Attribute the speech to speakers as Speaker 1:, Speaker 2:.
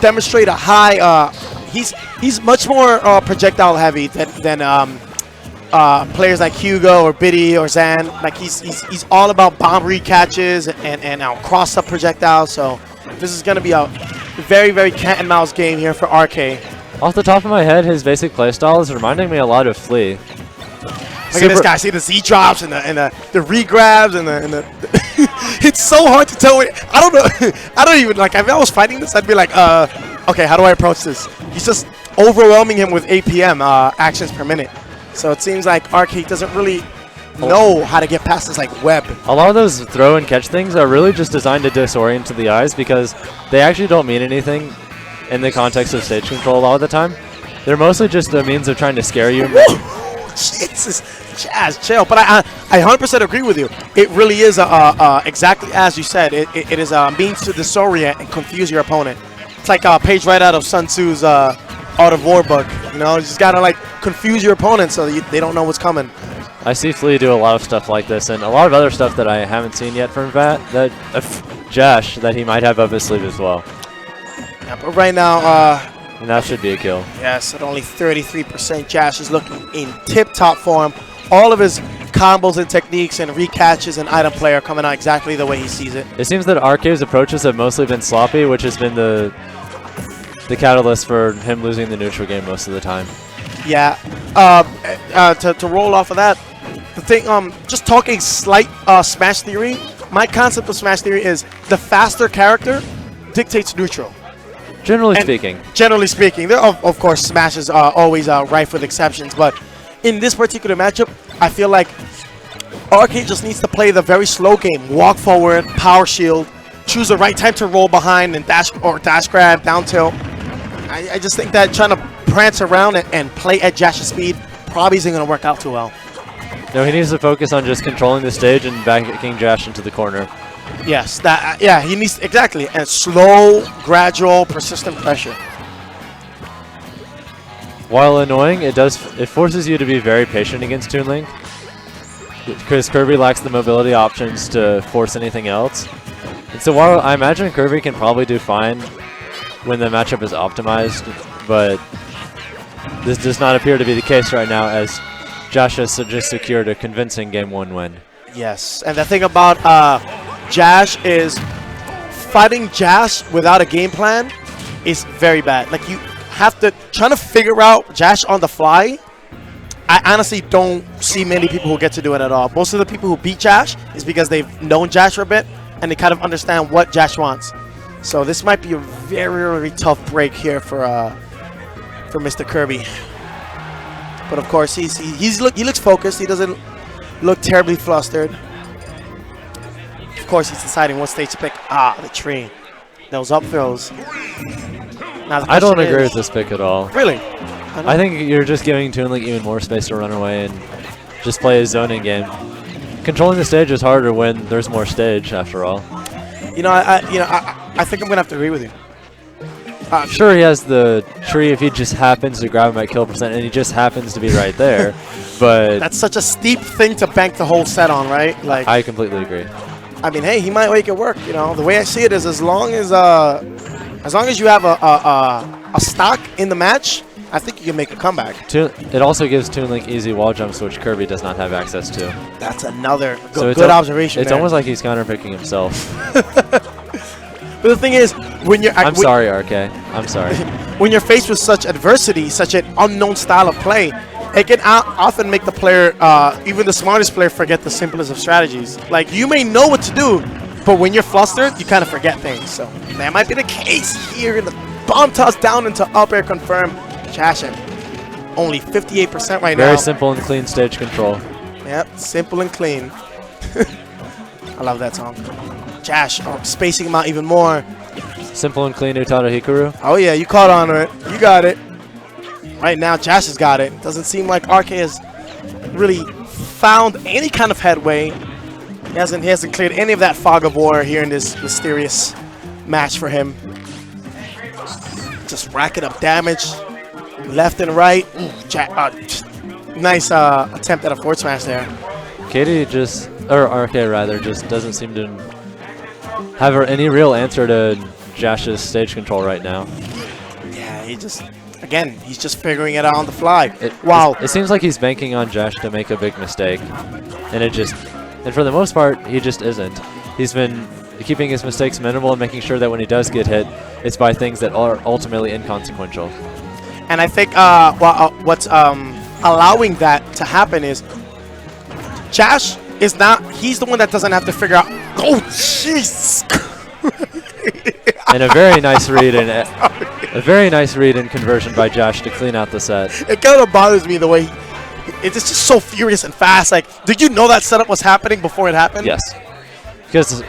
Speaker 1: demonstrate a high. He's much more projectile heavy than players like Hugo or Biddy or Zan. Like he's all about bomb recatches and cross up projectiles. So this is going to be a very, very cat and mouse game here for RK.
Speaker 2: Off the top of my head, his basic playstyle is reminding me a lot of Flea.
Speaker 1: Look at this guy. See the Z drops and the re-grabs and the it's so hard to tell. I don't know. I don't even like. If I was fighting this, I'd be like, okay, how do I approach this? He's just overwhelming him with APM actions per minute. So it seems like RK doesn't really know how to get past this like web.
Speaker 2: A lot of those throw and catch things are really just designed to disorient to the eyes because they actually don't mean anything in the context of stage control a lot of the time. They're mostly just a means of trying to scare you.
Speaker 1: Jesus, Jazz, chill. But I 100% agree with you. It really is exactly as you said. It is a means to disorient and confuse your opponent. It's like a page right out of Sun Tzu's Art of War book. You know, you just gotta like confuse your opponent so that they don't know what's coming.
Speaker 2: I see Flea do a lot of stuff like this, and a lot of other stuff that I haven't seen yet from Jash that he might have up his sleeve as well.
Speaker 1: Yeah, but right now,
Speaker 2: and that should be a kill.
Speaker 1: Yes, at only 33%, Jash is looking in tip-top form. All of his combos and techniques and recatches and item play are coming out exactly the way he sees it.
Speaker 2: It seems that RK's approaches have mostly been sloppy, which has been the catalyst for him losing the neutral game most of the time.
Speaker 1: Yeah. To roll off of that, the thing, just talking slight Smash theory, my concept of Smash theory is the faster character dictates neutral.
Speaker 2: Generally speaking.
Speaker 1: Generally speaking. There are, of course, Smashes are always rife with exceptions, but in this particular matchup, I feel like RK just needs to play the very slow game. Walk forward, power shield, choose the right time to roll behind and dash grab, down tilt. I just think that trying to prance around and play at Jash's speed probably isn't going to work out too well.
Speaker 2: No, he needs to focus on just controlling the stage and backing Jash into the corner.
Speaker 1: Yes, that yeah, he needs exactly, and slow, gradual, persistent pressure.
Speaker 2: While annoying, it forces you to be very patient against Toon Link because Kirby lacks the mobility options to force anything else. And so while I imagine Kirby can probably do fine when the matchup is optimized, but this does not appear to be the case right now as Jash has just secured a convincing Game 1 win.
Speaker 1: Yes, and the thing about Jash is fighting Jash without a game plan is very bad. Like you have to trying to figure out Jash on the fly. I honestly don't see many people who get to do it at all. Most of the people who beat Jash is because they've known Jash for a bit and they kind of understand what Jash wants. So this might be a very, very tough break here for Mr. Kirby. But of course he looks focused. He doesn't look terribly flustered. Of course, he's deciding what stage to pick. Ah, the tree. Those up throws. Now
Speaker 2: I don't agree with this pick at all.
Speaker 1: Really?
Speaker 2: I think you're just giving Toon Link even more space to run away and just play his zoning game. Controlling the stage is harder when there's more stage, after all.
Speaker 1: You know, I think I'm gonna have to agree with you.
Speaker 2: Sure, he has the tree if he just happens to grab him at kill percent, and he just happens to be right there. But
Speaker 1: that's such a steep thing to bank the whole set on, right? Like
Speaker 2: I completely agree.
Speaker 1: I mean, hey, he might make it work. You know, the way I see it is as long as you have a stock in the match, I think you can make a comeback.
Speaker 2: It also gives Toon Link easy wall jumps, which Kirby does not have access to.
Speaker 1: That's another good observation.
Speaker 2: It's almost like he's counterpicking himself.
Speaker 1: But the thing is, when you're
Speaker 2: I'm sorry, RK. I'm sorry.
Speaker 1: When you're faced with such adversity, such an unknown style of play, it can often make the player, even the smartest player, forget the simplest of strategies. Like, you may know what to do, but when you're flustered, you kind of forget things. So that might be the case here. The bomb toss down into up air confirm. Jash only 58% right now.
Speaker 2: Very simple and clean stage control.
Speaker 1: Yep, simple and clean. I love that song. Jash spacing him out even more.
Speaker 2: Simple and clean Utada Hikaru.
Speaker 1: Oh yeah, you caught on to it. You got it. Right now, Jash has got it. Doesn't seem like RK has really found any kind of headway. He hasn't cleared any of that fog of war here in this mysterious match for him. Just racking up damage, left and right. Nice attempt at a forward smash there.
Speaker 2: Katie RK rather, just doesn't seem to have any real answer to Jash's stage control right now.
Speaker 1: Yeah, he's just figuring it out on the fly. Wow.
Speaker 2: It seems like he's banking on Jash to make a big mistake, and for the most part, he just isn't. He's been keeping his mistakes minimal and making sure that when he does get hit, it's by things that are ultimately inconsequential.
Speaker 1: And I think what's allowing that to happen is Jash is not. He's the one that doesn't have to figure out. Oh, jeez.
Speaker 2: And a very nice read and conversion by Jash to clean out the set.
Speaker 1: It kind of bothers me the way it's just so furious and fast. Like, did you know that setup was happening before it happened?
Speaker 2: Yes, because